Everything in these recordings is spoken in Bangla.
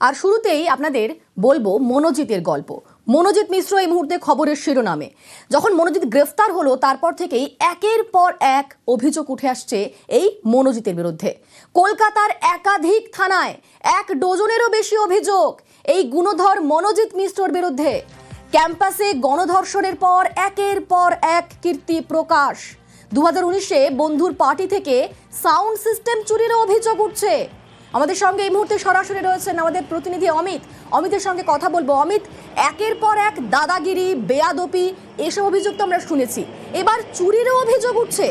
আর শুরুতেই আপনাদের বলবো মনোজিতের গল্প। মনোজিৎ মিশ্র এই মুহূর্তে খবরের শিরোনামে। যখন মনোজিৎ গ্রেফতার হলো তারপর থেকেই একের পর এক অভিযোগ উঠে আসছে এই মনোজিতের বিরুদ্ধে। কলকাতার একাধিক থানায় 1 ডজনেরও বেশি অভিযোগ এই গুণধর মনোজিৎ মিশ্রর বিরুদ্ধে। ক্যাম্পাসে গণধর্ষণের পর একের পর এক কীর্তি প্রকাশ। 2019-এ বন্ধুর পার্টি থেকে সাউন্ড সিস্টেম চুরির অভিযোগ উঠছে। আমাদের সঙ্গে এই মুহূর্তে সরাসরি রয়েছেন আমাদের প্রতিনিধি অমিতের সঙ্গে কথা বলবো। অমিত, একের পর এক দাদাগিরি, বেয়াদপি এসব অভিযোগ তো আমরা শুনেছি, এবার চুরিরও অভিযোগ উঠছে।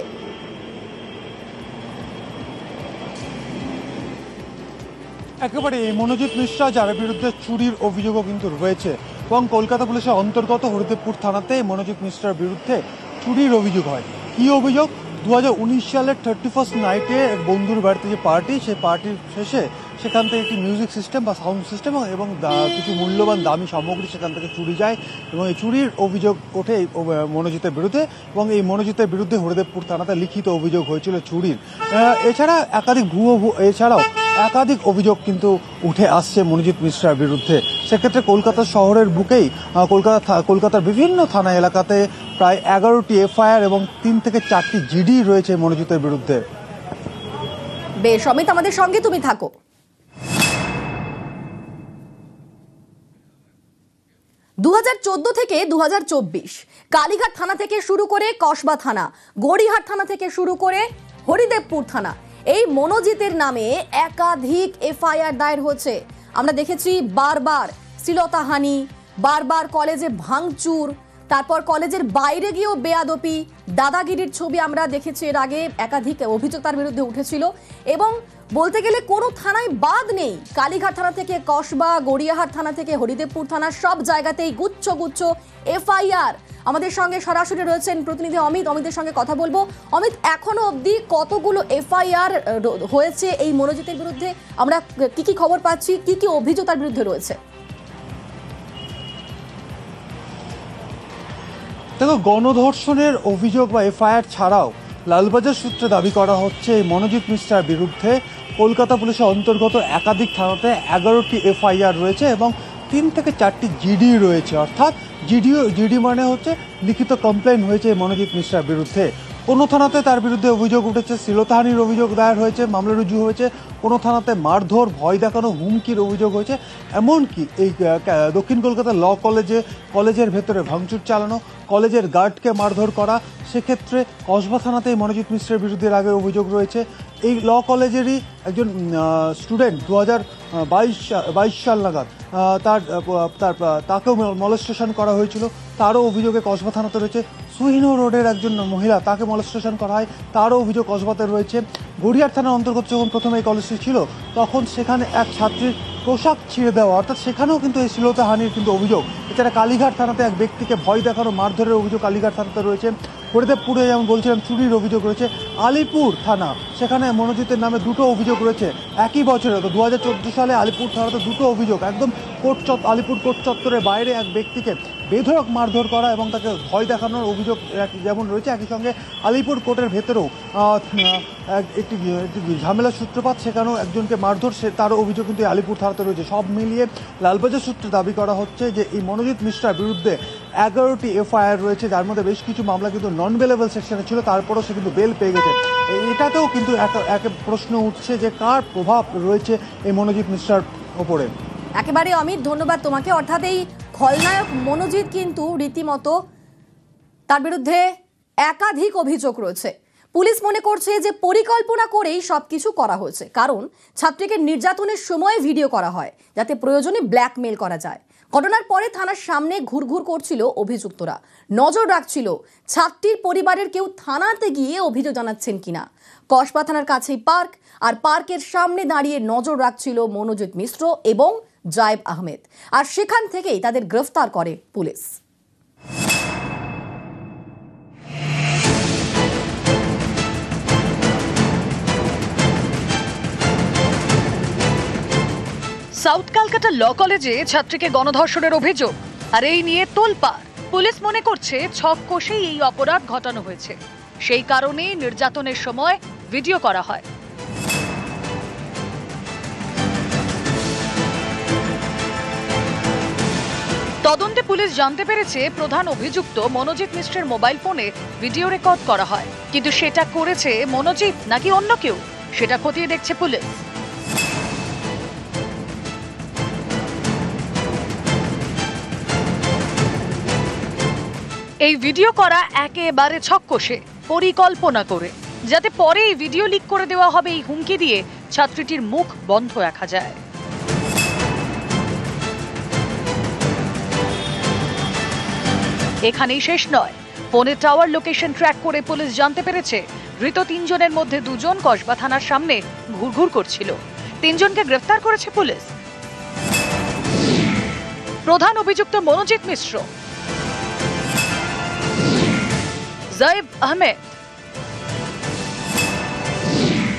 একেবারে মনোজিৎ মিশ্রা যার বিরুদ্ধে চুরির অভিযোগও কিন্তু রয়েছে এবং কলকাতা পুলিশের অন্তর্গত হরিদেবপুর থানাতে মনোজিৎ মিশ্রার বিরুদ্ধে চুরির অভিযোগ হয়। কি অভিযোগ? 2019 সালের 31st নাইটে বন্ধুর বাড়িতে যে পার্টি, সেই পার্টির শেষে সেখান থেকে একটি মিউজিক সিস্টেম বা সাউন্ড সিস্টেম এবং কিছু মূল্যবান দামি সামগ্রী সেখান থেকে চুরি যায় এবং এই চুরির অভিযোগ ওঠে মনোজিতের বিরুদ্ধে এবং এই মনোজিতের বিরুদ্ধে হরিদেবপুর থানাতে লিখিত অভিযোগ হয়েছিল চুরির। এছাড়া একাধিক অভিযোগ কিন্তু উঠে আসছে মনোজিৎ মিশ্রার বিরুদ্ধে। সেক্ষেত্রে কলকাতা শহরের বুকেই কলকাতার বিভিন্ন থানা এলাকাতে প্রায় 11টি এফআইআর এবং 3 থেকে 4টি জিডি রয়েছে মনোজিতের বিরুদ্ধে। বেশ অমিত, আমাদের সঙ্গে তুমি থাকো। 2014 থেকে 2024 কালীঘাট থানা থেকে শুরু করে কসবা থানা, গড়িয়াহাট থানা থেকে শুরু করে হরিদেবপুর থানা, এই মনোজিতের নামে একাধিক এফআইআর দায়ের হচ্ছে। আমরা দেখেছি বারবার শ্লীলতাহানি, বারবার কলেজে ভাঙচুর, তারপর কলেজের বাইরে গিয়েও বেয়াদপি, দাদাগিরির ছবি আমরা দেখেছি। এর আগে একাধিক অভিযোগ তার বিরুদ্ধে উঠেছিল এবং বলতে গেলে কোনো থানায় বাদ নেই। কালীঘাট থানা থেকে কসবা, গড়িয়াহাট থানা থেকে হরিদেবপুর থানা, সব জায়গাতেই গুচ্ছ গুচ্ছ এফআইআর। আমাদের সঙ্গে সরাসরি রয়েছেন প্রতিনিধি অমিতের সঙ্গে কথা বলবো। অমিত, এখনো অবধি কতগুলো এফআইআর হয়েছে এই মনোজিতের বিরুদ্ধে? আমরা কি খবর পাচ্ছি, কি অভিযোগ তার বিরুদ্ধে রয়েছে? দেখো, গণধর্ষণের অভিযোগ বা এফআইআর ছাড়াও লালবাজার সূত্রে দাবি করা হচ্ছে এই মনোজিৎ মিশ্রার বিরুদ্ধে কলকাতা পুলিশের অন্তর্গত একাধিক থানাতে 11টি এফআইআর রয়েছে এবং 3 থেকে 4টি জিডি রয়েছে। অর্থাৎ জিডি মানে হচ্ছে লিখিত কমপ্লেন হয়েছে এই মনোজিৎ মিশ্রার বিরুদ্ধে। কোনো থানাতে তার বিরুদ্ধে অভিযোগ উঠেছে, শ্লীলতাহানির অভিযোগ দায়ের হয়েছে, মামলা রুজু হয়েছে। কোনো থানাতে মারধর, ভয় দেখানো, হুমকির অভিযোগ হয়েছে। এমনকি এই দক্ষিণ কলকাতা ল কলেজের ভেতরে ভাঙচুর চালানো, কলেজের গার্ডকে মারধর করা। সেক্ষেত্রে কসবা থানাতেই মনোজিৎ মিশ্রের বিরুদ্ধে আগে অভিযোগ রয়েছে। এই ল কলেজেরই একজন স্টুডেন্ট 2022 সাল নাগাদ তাকেও মলেস্টেশন করা হয়েছিল, তারও অভিযোগে কসবা থানাতে রয়েছে। সুহিনো রোডের একজন মহিলা, তাকে মলেস্টেশন করা হয়, তারও অভিযোগ কসবাতে রয়েছে। গড়িয়াহাট থানার অন্তর্গত যখন প্রথমে এই কলেজটি ছিল তখন সেখানে এক ছাত্রীর পোশাক ছিঁড়ে দেওয়া, অর্থাৎ সেখানেও কিন্তু এই শ্লীলতাহানির কিন্তু অভিযোগ। এছাড়া কালীঘাট থানাতে এক ব্যক্তিকে ভয় দেখানো, মারধরের অভিযোগ কালীঘাট থানাতে রয়েছে। হরিদেবপুরে যেমন বলছিলাম চুরির অভিযোগ রয়েছে। আলিপুর থানা, সেখানে মনোজিতের নামে 2টো অভিযোগ রয়েছে একই বছরে। তো 2014 সালে আলিপুর থানাতে 2টো অভিযোগ, একদম আলিপুর কোর্ট চত্বরের বাইরে এক ব্যক্তিকে বেধড়ক মারধর করা এবং তাকে ভয় দেখানোর অভিযোগ যেমন রয়েছে, একই সঙ্গে আলিপুর কোর্টের ভেতরেও একটি ঝামেলার সূত্রপাত, সেখানেও একজনকে মারধর, তারও অভিযোগ কিন্তু আলিপুর থানাতে রয়েছে। সব মিলিয়ে লালবাজার সূত্রে দাবি করা হচ্ছে যে এই মনোজিৎ মিশ্রার বিরুদ্ধে 11টি এফআইআর রয়েছে, যার মধ্যে বেশ কিছু মামলা কিন্তু নন বেলেবল সেকশনে ছিল, তারপরেও সে কিন্তু বেল পেয়ে গেছে। এটাতেও কিন্তু এক প্রশ্ন উঠছে যে কার প্রভাব রয়েছে এই মনোজিৎ মিশ্রার ওপরে। একেবারে অমিত, ধন্যবাদ তোমাকে। অর্থাৎ এই খলনায়ক মনোজিৎ কিন্তু রীতিমতো, তার বিরুদ্ধে একাধিক অভিযোগ রয়েছে। পুলিশ মনে করছে যে পরিকল্পনা করেই সবকিছু করা হয়েছে, কারণ ছাত্রীকে নির্যাতনের সময় ভিডিও করা হয় যাতে প্রয়োজনে ব্ল্যাকমেল করা যায়। ঘটনার পরে থানার সামনে ঘুরঘুর করছিল অভিযুক্তরা, নজর রাখছিল ছাত্রীর পরিবারের কেউ থানাতে গিয়ে অভিযোগ জানাচ্ছেন কিনা। কসবা থানার কাছেই পার্ক, আর পার্কের সামনে দাঁড়িয়ে নজর রাখছিল মনোজিৎ মিশ্র এবং জায়েব আহমেদ, আর সেখান থেকেই তাদের গ্রেফতার করে পুলিশ। সাউথ ক্যালকাটা ল কলেজে ছাত্রীকে গণধর্ষণের অভিযোগ, আর এই নিয়ে তোলপাড়। পুলিশ মনে করছে ছক কষেই এই অপরাধ ঘটানো হয়েছে, সেই কারণেই নির্যাতনের সময় ভিডিও করা হয়। তদন্তে পুলিশ জানতে পেরেছে প্রধান অভিযুক্ত মনোজিৎ মিশ্রের মোবাইল ফোনে ভিডিও রেকর্ড করা হয়, কিন্তু সেটা করেছে মনোজিৎ নাকি অন্য কেউ সেটা খতিয়ে দেখছে পুলিশ। এই ভিডিও করা একেবারে ছককষে পরিকল্পনা করে, যাতে পরে এই ভিডিও লিক করে দেওয়া হবে এই হুমকি দিয়ে ছাত্রীটির মুখ বন্ধ রাখা যায়। এখানেই শেষ নয়, ফোনের টাওয়ার লোকেশন ট্র্যাক করে পুলিশ জানতে পেরেছে ধৃত 3 জনের মধ্যে 2 জন কসবা থানার সামনে ঘুরঘুর করছিল। 3 জনকে গ্রেফতার করেছে পুলিশ। প্রধান অভিযুক্ত মনোজিৎ মিশ্র, জায়েব আহমেদ,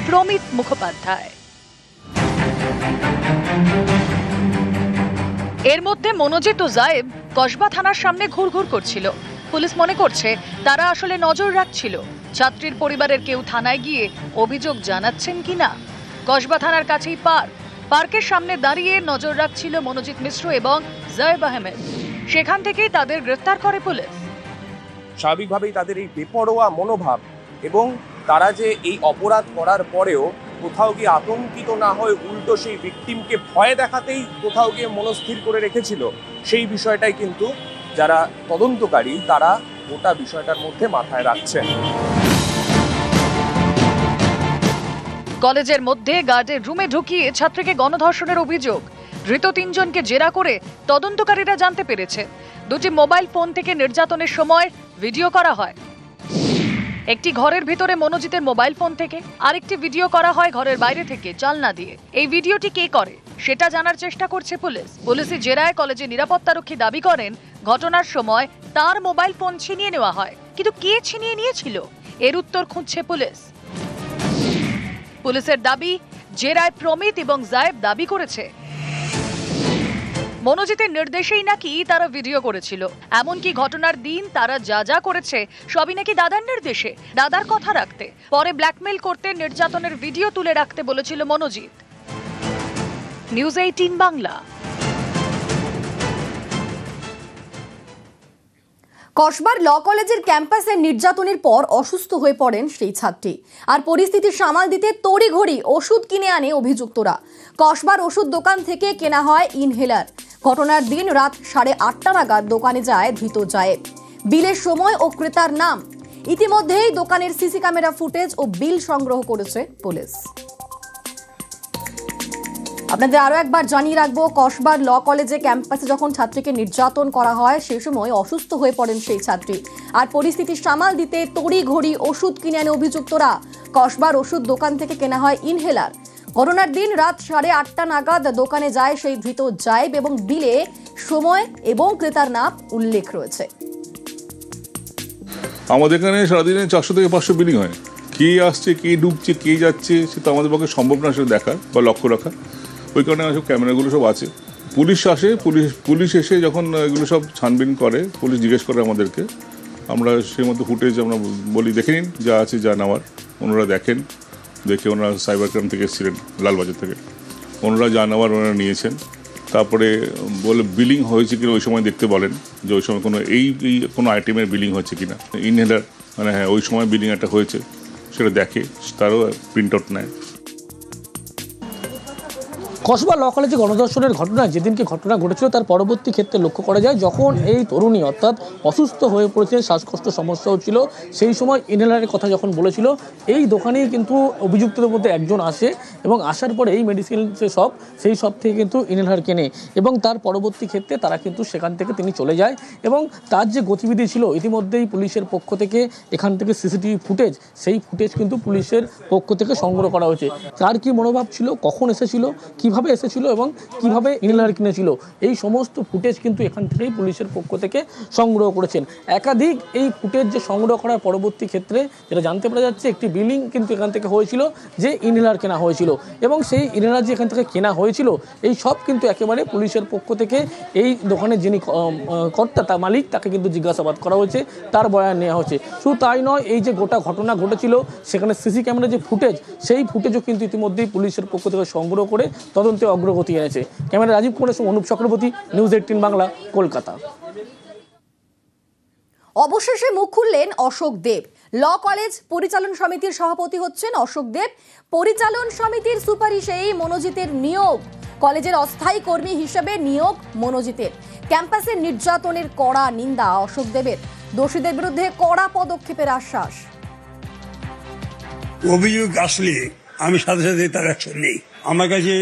প্রমিত মুখোপাধ্যায়। এর মধ্যে মনোজিৎ ও জায়েব কসবা থানার সামনে ঘুরঘুর করছিল। পুলিশ মনে করছে তারা আসলে নজর রাখছিল ছাত্রীর পরিবারের কেউ থানায় গিয়ে অভিযোগ জানাচ্ছেন কিনা। কসবা থানার কাছেই পার্কের সামনে দাঁড়িয়ে নজর রাখছিল মনোজিৎ মিশ্র এবং জায়েব আহমেদ। সেখান থেকেই তাদের গ্রেফতার করে পুলিশ। স্বাভাবিকভাবেই তাদের এই বেপরোয়া মনোভাব এবং তারা যে এই অপরাধ করার পরেও কোথাও গিয়ে আতঙ্কিত না হয়ে উল্টো সেই ভিকটিমকে ভয় দেখাতেই কোথাও গিয়ে মনস্থির করে রেখেছিল, সেই বিষয়টাই কিন্তু যারা তদন্তকারী তারা গোটা বিষয়টার মধ্যে মাথায় রাখছেন। কলেজের মধ্যে গার্ডের রুমে ঢুকিয়ে ছাত্রীকে গণধর্ষণের অভিযোগ। ধৃত 3 জনকে জেরা করে তদন্তকারীরা জানতে পেরেছে 2টি মোবাইল ফোন থেকে নির্যাতনের সময় ভিডিও করা হয়। একটি ঘরের ভিতরে মনোজিতের মোবাইল ফোন থেকে, আরেকটি ভিডিও করা হয় ঘরের বাইরে থেকে জানলা দিয়ে। এই ভিডিওটি কে করে সেটা জানার চেষ্টা করছে পুলিশ। পুলিশের জেরায় কলেজের নিরাপত্তারক্ষী দাবি করেন ঘটনার সময় তার মোবাইল ফোন ছিনিয়ে নেওয়া হয়, কিন্তু কে ছিনিয়ে নিয়েছিল এর উত্তর খুঁজছে পুলিশ। পুলিশের দাবি, জেরায় প্রমিত এবং জায়েব দাবি করেছে মনোজিতের নির্দেশেই নাকি তারা ভিডিও করেছিল। এমনকি ঘটনার দিন তারা যা যা করেছে সবই নাকি দাদার নির্দেশে, দাদার কথা রাখতে, পরে ব্ল্যাকমেল করতে নির্যাতনের ভিডিও তুলে রাখতে বলেছিল মনোজিৎ। নিউজ 18 বাংলা। কসবার ল কলেজের ক্যাম্পাসে নির্যাতনের পর অসুস্থ হয়ে পড়েন সেই ছাত্রী, আর পরিস্থিতি সামাল দিতে তড়িঘড়ি ওষুধ কিনে আনে অভিযুক্তরা। কসবার ওষুধ দোকান থেকে কেনা হয় ইনহেলার। ঘটনার দিন রাত 8:30 নাগাদ দোকানে যায় ধৃত জায়েব। বিলের সময় ও ক্রেতার নাম। ইতিমধ্যেই দোকানের সিসি ক্যামেরা ফুটেজ ও বিল সংগ্রহ করেছে পুলিশ। আপনাদের আরো একবার জানিয়ে রাখবো, কসবার ল কলেজে ক্যাম্পাসে যখন ছাত্রীকে নির্যাতন করা হয় সেই সময় অসুস্থ হয়ে পড়েন সেই ছাত্রী, আর পরিস্থিতি সামাল দিতে তড়িঘড়ি ওষুধ কিনে আনে অভিযুক্তরা। কসবার ওষুধ দোকান থেকে কেনা হয় ইনহেলার। ঘটনার দিন রাত 8:30 নাগাদ দোকানে যায় সেই ধৃত জায়েব এবং বিলে সময় এবং ক্রেতার নাম উল্লেখ রয়েছে। আমাদের এখানে সারাদিনে 400 থেকে 500 বিলিং হয়। কে আসছে, কে ঢুকছে, কে যাচ্ছে সেটা আমাদের পক্ষে সম্ভব না সেটা দেখা বা লক্ষ্য রাখা। ওই কারণে সব ক্যামেরাগুলো সব আছে। পুলিশ আসে, পুলিশ এসে যখন এগুলো সব ছানবিন করে, পুলিশ জিজ্ঞেস করে আমাদেরকে, আমরা সেই মতো ফুটেজ আমরা বলি দেখে নিন যা আছে যা নেওয়ার। ওনারা দেখেন, দেখে ওনারা সাইবার ক্রাইম থেকে এসেছিলেন লালবাজার থেকে, ওনারা যা নেওয়ার ওনারা নিয়েছেন। তারপরে বলে বিলিং হয়েছে কিনা ওই সময় দেখতে বলেন যে ওই সময় কোনো কোনো আইটেমের বিলিং হচ্ছে কিনা। ইনহেলার মানে হ্যাঁ ওই সময় বিলিং একটা হয়েছে সেটা দেখে, তারও প্রিন্ট আউট নেয়। কসবা ল কলেজে গণধর্ষণের ঘটনায় যেদিনকে ঘটনা ঘটেছিল তার পরবর্তী ক্ষেত্রে লক্ষ্য করা যায়, যখন এই তরুণী অর্থাৎ অসুস্থ হয়ে পড়েছে, শ্বাসকষ্ট সমস্যা হচ্ছিল, সেই সময় ইনহেলারের কথা যখন বলেছিল, এই দোকানেই কিন্তু অভিযুক্তদের মধ্যে একজন আসে এবং আসার পরে এই মেডিসিন সেই শপ থেকে কিন্তু ইনহেলার কেনে এবং তার পরবর্তী ক্ষেত্রে তারা কিন্তু সেখান থেকে তিনি চলে যায় এবং তার যে গতিবিধি ছিল ইতিমধ্যেই পুলিশের পক্ষ থেকে এখান থেকে সিসিটিভি ফুটেজ, সেই ফুটেজ কিন্তু পুলিশের পক্ষ থেকে সংগ্রহ করা হয়েছে। তার কি মনোভাব ছিল, কখন এসেছিল, কিভাবে এসেছিল এবং কিভাবে ইনহেলার কিনেছিল, এই সমস্ত ফুটেজ কিন্তু এখান থেকেই পুলিশের পক্ষ থেকে সংগ্রহ করেছেন। একাধিক এই ফুটেজ যে সংগ্রহ করার পরবর্তী ক্ষেত্রে যেটা জানতে পারা যাচ্ছে, একটি বিলিং কিন্তু এখান থেকে হয়েছিল যে ইনহেলার কেনা হয়েছিল এবং সেই ইনহেলার যে এখান থেকে কেনা হয়েছিল এই সব কিন্তু একেবারে পুলিশের পক্ষ থেকে এই দোকানের যিনি কর্তা তার মালিক তাকে কিন্তু জিজ্ঞাসাবাদ করা হয়েছে, তার বয়ান নেওয়া হয়েছে। শুধু তাই নয়, এই যে গোটা ঘটনা ঘটেছিল সেখানে সিসি ক্যামেরা যে ফুটেজ, সেই ফুটেজও কিন্তু ইতিমধ্যেই পুলিশের পক্ষ থেকে সংগ্রহ করে তদন্তে অগ্রগতি এনেছে। ক্যামেরা রাজীব কুমারের সঙ্গে অনুপ চক্রবর্তী, নিউজ 18 বাংলা, কলকাতা। অবশেষে মুখ খুললেন অশোক দেব। ল কলেজ পরিচালন সমিতির সভাপতি হচ্ছেন অশোক দেব। পরিচালন সমিতির সুপারিশেই মনোজিতের নিয়োগ। কলেজের অস্থায়ী কর্মী হিসেবে নিয়োগ মনোজিতের। ক্যাম্পাসে নির্যাতনের কড়া নিন্দা অশোক দেবের। দোষীদের বিরুদ্ধে কড়া পদক্ষেপের আশ্বাস। অভিযোগ আসলে আমি সাথে সাথে তার অ্যাকশন নেই। আমার কাছে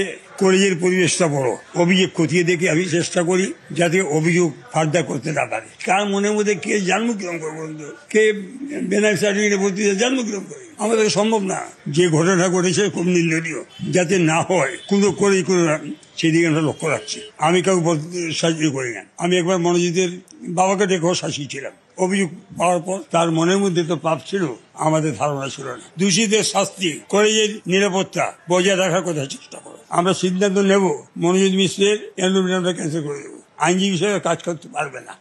কলেজের পরিবেশটা বড়, অভিযোগ খতিয়ে দেখে আমি চেষ্টা করি যাতে অভিযোগ ফার্দার করতে না পারে। কার মনের মধ্যে কে জন্মগ্রহণ করবো, কে বেনার সার্টিফিকেটে ভর্তি জন্মগ্রহণ করে, আমাদের সম্ভব না। যে ঘটনা ঘটেছে খুব নিন্দনীয়, যাতে না হয় কোনো করেই কোনো সেদিকে আমরা লক্ষ্য রাখছি। আমি কাউকে সাহায্য করি না। আমি একবার মনোজিতের বাবাকে ডেকেও শাসিয়েছিলাম। অভিযোগ পাওয়ার পর তার মনের মধ্যে তো পাপ ছিল, আমাদের ধারণা ছিল না। দোষীদের শাস্তি, কলেজের নিরাপত্তা বজায় রাখার কথা চেষ্টা করো। আমরা সিদ্ধান্ত নেব মনোজিৎ মিশ্রের এনরোলমেন্ট ক্যান্সেল করে দেবো। আইনজীবী হিসেবে কাজ করতে পারবে না।